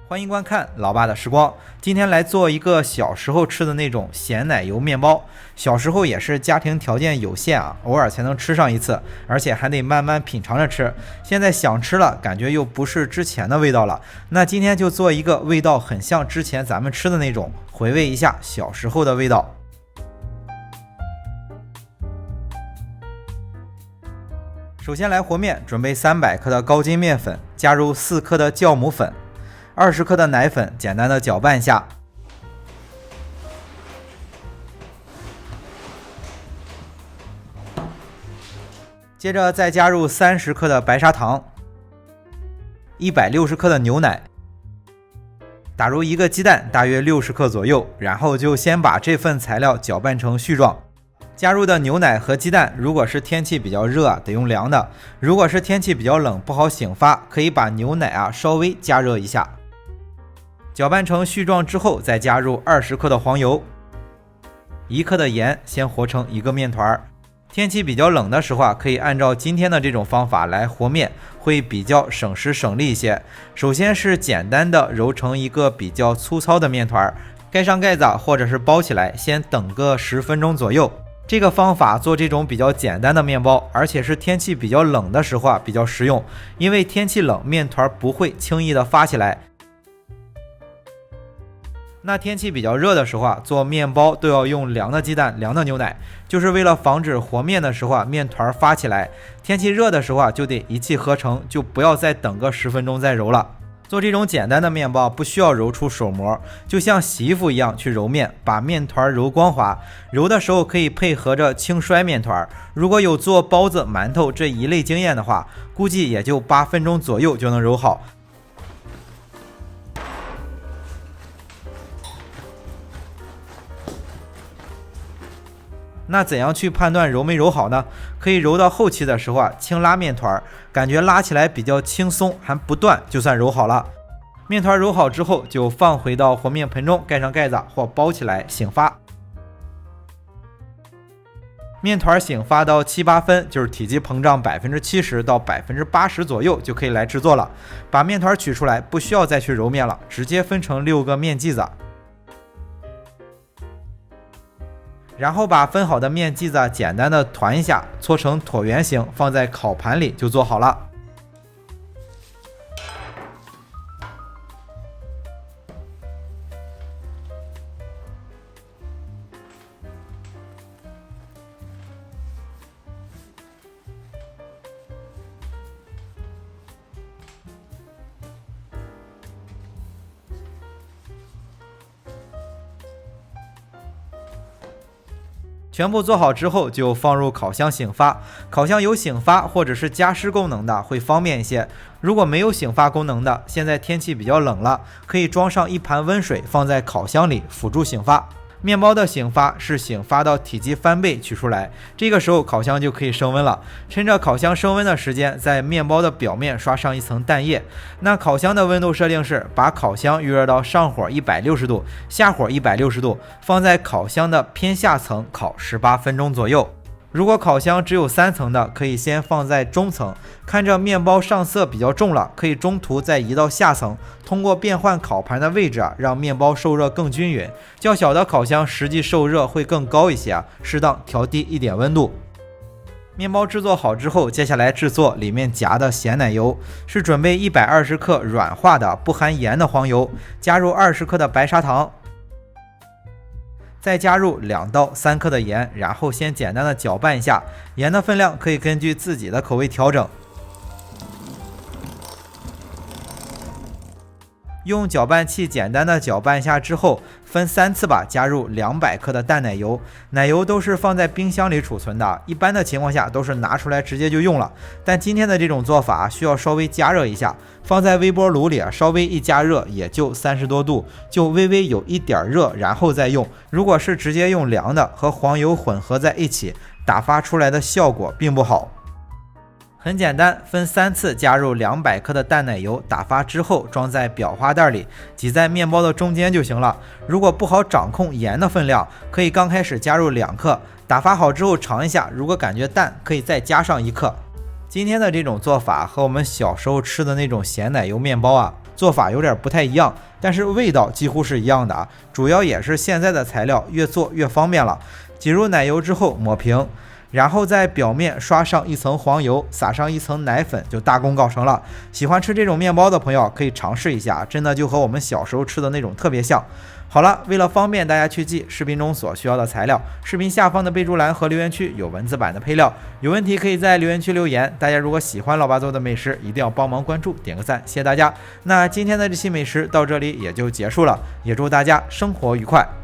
欢迎观看老爸的时光。今天来做一个小时候吃的那种咸奶油面包。小时候也是家庭条件有限啊，偶尔才能吃上一次，而且还得慢慢品尝着吃。现在想吃了，感觉又不是之前的味道了。那今天就做一个味道很像之前咱们吃的那种，回味一下小时候的味道。首先来和面，准备300克的高筋面粉，加入4克的酵母粉。20克的奶粉，简单的搅拌下。接着再加入30克的白砂糖，160克的牛奶，打入1个鸡蛋，大约60克左右，然后就先把这份材料搅拌成絮状。加入的牛奶和鸡蛋，如果是天气比较热得用凉的；如果是天气比较冷不好醒发，可以把牛奶稍微加热一下。搅拌成絮状之后，再加入20克的黄油，1克的盐，先和成一个面团。天气比较冷的时候可以按照今天的这种方法来和面，会比较省时省力一些。首先是简单的揉成一个比较粗糙的面团，盖上盖子或者是包起来，先等个10分钟左右。这个方法做这种比较简单的面包，而且是天气比较冷的时候比较实用，因为天气冷，面团不会轻易的发起来。那天气比较热的时候做面包都要用凉的鸡蛋、凉的牛奶，就是为了防止和面的时候面团发起来。天气热的时候就得一气呵成，就不要再等个10分钟再揉了。做这种简单的面包不需要揉出手模，就像洗衣服一样去揉面，把面团揉光滑。揉的时候可以配合着轻摔面团，如果有做包子、馒头这一类经验的话，估计也就8分钟左右就能揉好。那怎样去判断揉没揉好呢？可以揉到后期的时候轻拉面团，感觉拉起来比较轻松还不断，就算揉好了。面团揉好之后就放回到和面盆中，盖上盖子或包起来醒发。面团醒发到7、8分，就是体积膨胀70%到80%左右，就可以来制作了。把面团取出来，不需要再去揉面了，直接分成6个面剂子。然后把分好的面剂子简单的团一下，搓成椭圆形，放在烤盘里就做好了。全部做好之后就放入烤箱醒发，烤箱有醒发或者是加湿功能的会方便一些，如果没有醒发功能的，现在天气比较冷了，可以装上一盘温水放在烤箱里辅助醒发。面包的醒发是醒发到体积翻倍取出来，这个时候烤箱就可以升温了。趁着烤箱升温的时间，在面包的表面刷上一层蛋液。那烤箱的温度设定是把烤箱预热到上火160度，下火160度，放在烤箱的偏下层烤18分钟左右。如果烤箱只有3层的，可以先放在中层，看着面包上色比较重了，可以中途再移到下层，通过变换烤盘的位置让面包受热更均匀。较小的烤箱实际受热会更高一些，适当调低一点温度。面包制作好之后，接下来制作里面夹的咸奶油，是准备120克软化的不含盐的黄油，加入20克的白砂糖，再加入2到3克的盐，然后先简单的搅拌一下，盐的分量可以根据自己的口味调整。用搅拌器简单的搅拌一下之后，分3次加入200克的淡奶油。奶油都是放在冰箱里储存的，一般的情况下都是拿出来直接就用了，但今天的这种做法需要稍微加热一下，放在微波炉里稍微一加热也就30多度，就微微有一点热然后再用。如果是直接用凉的，和黄油混合在一起，打发出来的效果并不好。很简单，分3次加入200克的淡奶油，打发之后装在裱花袋里，挤在面包的中间就行了。如果不好掌控盐的分量，可以刚开始加入2克，打发好之后尝一下，如果感觉淡，可以再加上1克。今天的这种做法和我们小时候吃的那种咸奶油面包啊，做法有点不太一样，但是味道几乎是一样的啊。主要也是现在的材料越做越方便了，挤入奶油之后抹平，然后在表面刷上一层黄油，撒上一层奶粉，就大功告成了。喜欢吃这种面包的朋友可以尝试一下，真的就和我们小时候吃的那种特别像。好了，为了方便大家去记视频中所需要的材料，视频下方的备注栏和留言区有文字版的配料，有问题可以在留言区留言。大家如果喜欢老爸做的美食，一定要帮忙关注点个赞，谢谢大家。那今天的这期美食到这里也就结束了，也祝大家生活愉快。